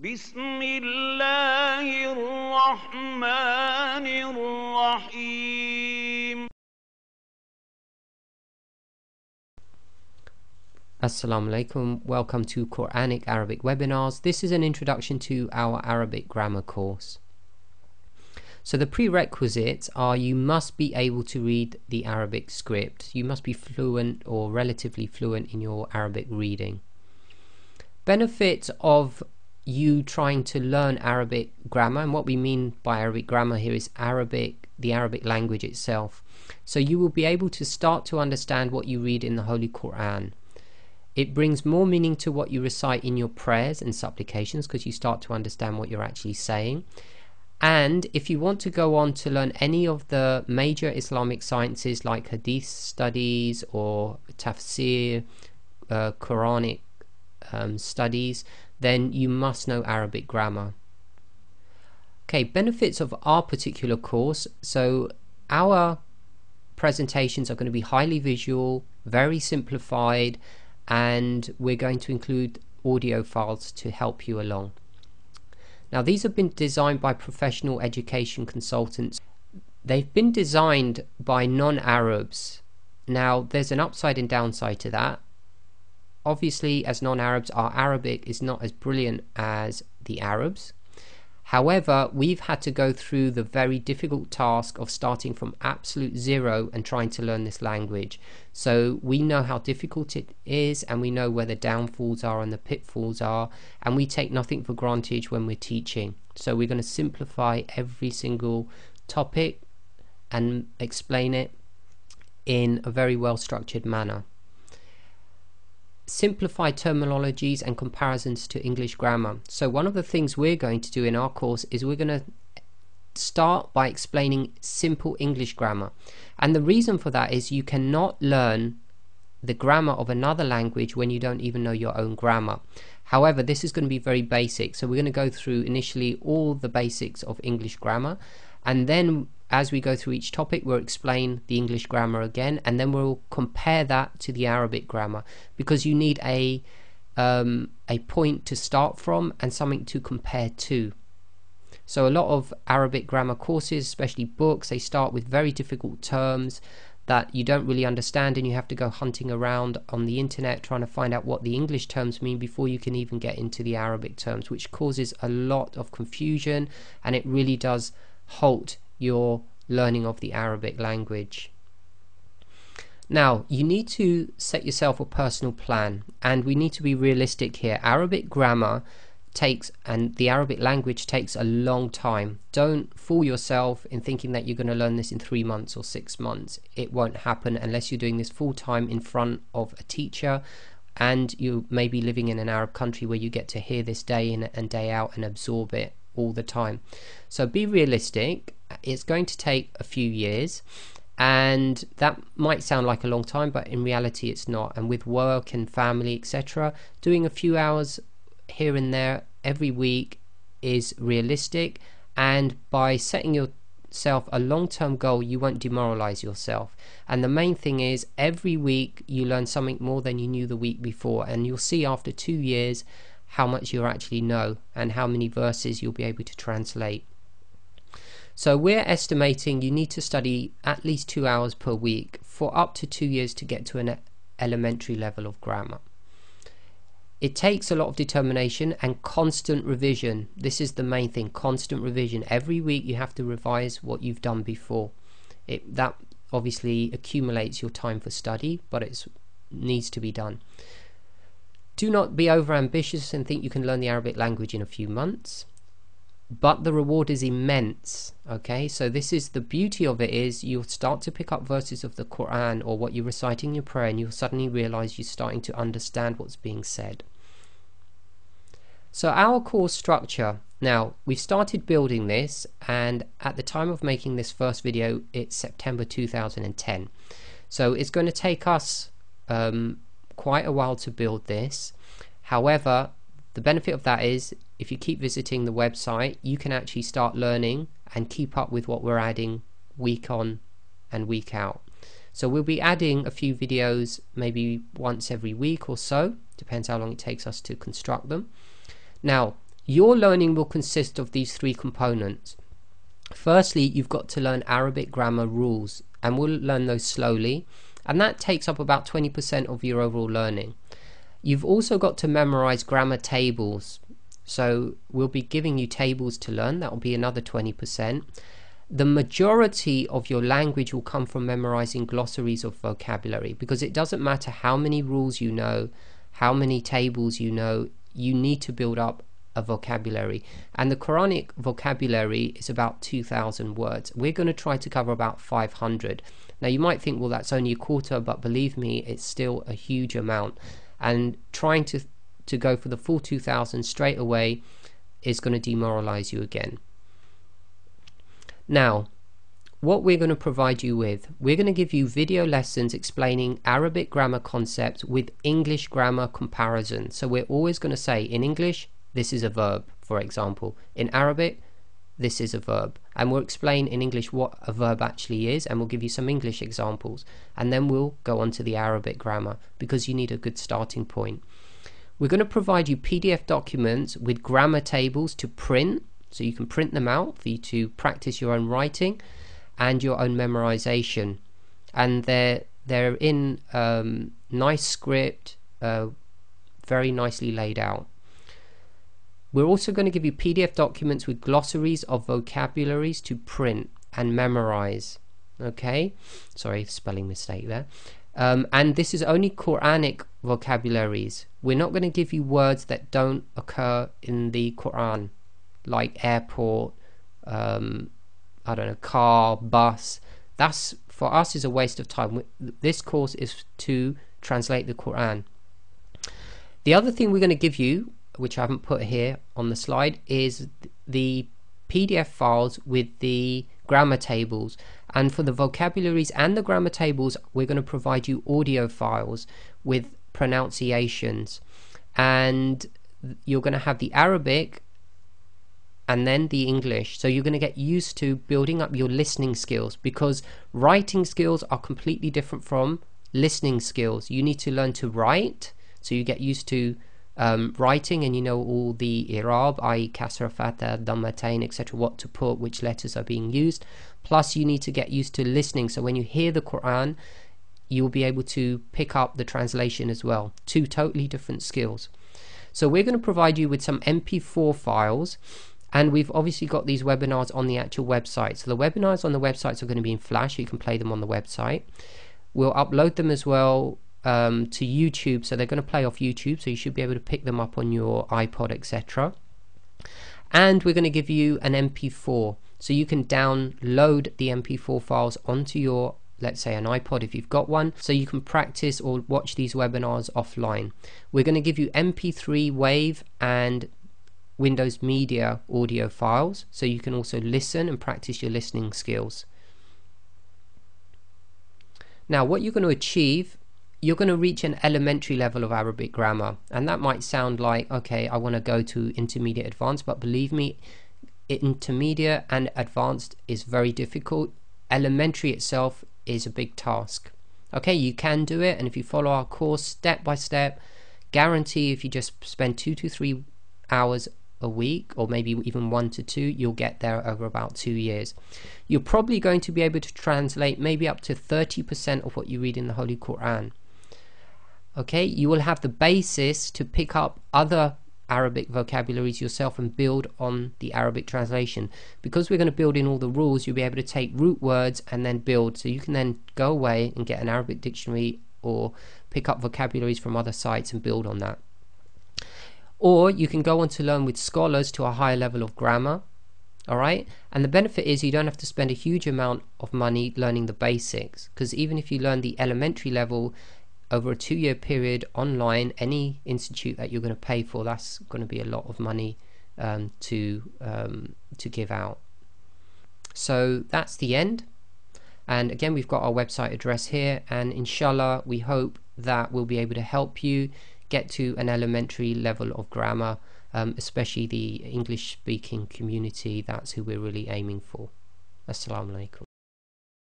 بسم الله الرحمن الرحيم. Assalamu alaikum, welcome to Quranic Arabic webinars. This is an introduction to our Arabic grammar course. So the prerequisites are you must be able to read the Arabic script. You must be fluent or relatively fluent in your Arabic reading. Benefits of you trying to learn Arabic grammar, and what we mean by Arabic grammar here is the Arabic language itself. So you will be able to start to understand what you read in the Holy Quran. It brings more meaning to what you recite in your prayers and supplications because you start to understand what you're actually saying. And if you want to go on to learn any of the major Islamic sciences like hadith studies or tafsir, Quranic studies, then you must know Arabic grammar. Okay, benefits of our particular course. So our presentations are going to be highly visual, very simplified, and we're going to include audio files to help you along. Now, these have been designed by professional education consultants. They've been designed by non-Arabs. Now, there's an upside and downside to that. Obviously, as non-Arabs, our Arabic is not as brilliant as the Arabs. However, we've had to go through the very difficult task of starting from absolute zero and trying to learn this language. So we know how difficult it is, and we know where the downfalls are and the pitfalls are, and we take nothing for granted when we're teaching. So we're going to simplify every single topic and explain it in a very well structured manner. Simplified terminologies and comparisons to English grammar. So one of the things we're going to do in our course is we're going to start by explaining simple English grammar, and the reason for that is you cannot learn the grammar of another language when you don't even know your own grammar. However, this is going to be very basic, so we're going to go through initially all the basics of English grammar, and then as we go through each topic we'll explain the English grammar again, and then we'll compare that to the Arabic grammar, because you need a point to start from and something to compare to. So a lot of Arabic grammar courses, especially books, they start with very difficult terms that you don't really understand, and you have to go hunting around on the internet trying to find out what the English terms mean before you can even get into the Arabic terms, which causes a lot of confusion, and it really does halt your learning of the Arabic language. Now, you need to set yourself a personal plan, and we need to be realistic here. Arabic grammar and the Arabic language takes a long time. Don't fool yourself in thinking that you're going to learn this in 3 months or 6 months. It won't happen unless you're doing this full time in front of a teacher, and you may be living in an Arab country where you get to hear this day in and day out and absorb it all the time. So be realistic. It's going to take a few years, and that might sound like a long time, but in reality it's not. And with work and family, etc., doing a few hours here and there every week is realistic, and by setting yourself a long-term goal you won't demoralize yourself. And the main thing is every week you learn something more than you knew the week before, and you'll see after 2 years how much you actually know and how many verses you'll be able to translate. So we're estimating you need to study at least 2 hours per week for up to 2 years to get to an elementary level of grammar. It takes a lot of determination and constant revision. This is the main thing, constant revision. Every week you have to revise what you've done before. That obviously accumulates your time for study, but it needs to be done. Do not be over ambitious and think you can learn the Arabic language in a few months, but the reward is immense. Okay, so this is the beauty of it, is you'll start to pick up verses of the Quran or what you're reciting in your prayer, and you'll suddenly realize you're starting to understand what's being said. So our course structure, now we've started building this, and at the time of making this first video it's September 2010, so it's going to take us quite a while to build this. However, the benefit of that is if you keep visiting the website you can actually start learning and keep up with what we're adding week on and week out. So we'll be adding a few videos maybe once every week or so, depends how long it takes us to construct them. Now Your learning will consist of these three components. Firstly, you've got to learn Arabic grammar rules, and we'll learn those slowly, and that takes up about 20% of your overall learning. You've also got to memorize grammar tables, so we'll be giving you tables to learn. That will be another 20%. The majority of your language will come from memorizing glossaries of vocabulary, because it doesn't matter how many rules you know, how many tables you know, you need to build up a vocabulary, and the Quranic vocabulary is about 2,000 words. We're going to try to cover about 500. Now you might think, well, that's only a quarter, but believe me, it's still a huge amount, and trying to go for the full 2,000 straight away is going to demoralize you again. Now, what we're going to provide you with, we're going to give you video lessons explaining Arabic grammar concepts with English grammar comparison. So we're always going to say, in English, this is a verb, for example. In Arabic, this is a verb. And we'll explain in English what a verb actually is, and we'll give you some English examples. And then we'll go on to the Arabic grammar, because you need a good starting point. We're going to provide you PDF documents with grammar tables to print, so you can print them out for you to practice your own writing and your own memorization. And they're in nice script, very nicely laid out. We're also going to give you PDF documents with glossaries of vocabularies to print and memorize. Okay, sorry, spelling mistake there. And this is only Quranic vocabularies. We're not going to give you words that don't occur in the Quran, like airport, I don't know, car, bus. That's, for us, is a waste of time. This course is to translate the Quran. The other thing we're going to give you, which I haven't put here on the slide, is the PDF files with the grammar tables. And for the vocabularies and the grammar tables, we're going to provide you audio files with pronunciations. And you're going to have the Arabic and then the English. So you're going to get used to building up your listening skills, because writing skills are completely different from listening skills. You need to learn to write, so you get used to writing, and you know all the i'rab, i.e. kasra, fatha, dhammatain, etc., what to put, which letters are being used. Plus you need to get used to listening, so when you hear the Quran, you'll be able to pick up the translation as well. Two totally different skills. So we're going to provide you with some MP4 files, and we've obviously got these webinars on the actual website. So the webinars on the websites are going to be in Flash, so you can play them on the website. We'll upload them as well to YouTube, so they're going to play off YouTube, so you should be able to pick them up on your iPod, etc. And we're going to give you an MP4, so you can download the MP4 files onto your, let's say, an iPod if you've got one, so you can practice or watch these webinars offline. We're going to give you MP3 Wave and Windows Media audio files, so you can also listen and practice your listening skills. Now, what you're going to achieve, you're going to reach an elementary level of Arabic grammar, and that might sound like, okay, I want to go to intermediate advanced, but believe me, intermediate and advanced is very difficult. Elementary itself is a big task. Okay, you can do it, and if you follow our course step by step, guarantee if you just spend 2 to 3 hours a week, or maybe even 1 to 2, you'll get there over about 2 years. You're probably going to be able to translate maybe up to 30% of what you read in the Holy Quran. Okay, you will have the basis to pick up other Arabic vocabularies yourself and build on the Arabic translation. Because we're going to build in all the rules, you'll be able to take root words and then build, so you can then go away and get an Arabic dictionary or pick up vocabularies from other sites and build on that. Or you can go on to learn with scholars to a higher level of grammar. Alright, and the benefit is you don't have to spend a huge amount of money learning the basics, because even if you learn the elementary level over a 2-year period online, any institute that you're going to pay for, that's going to be a lot of money to give out. So that's the end. And again, we've got our website address here, and inshallah we hope that we'll be able to help you get to an elementary level of grammar, especially the English speaking community. That's who we're really aiming for. Assalamu alaikum.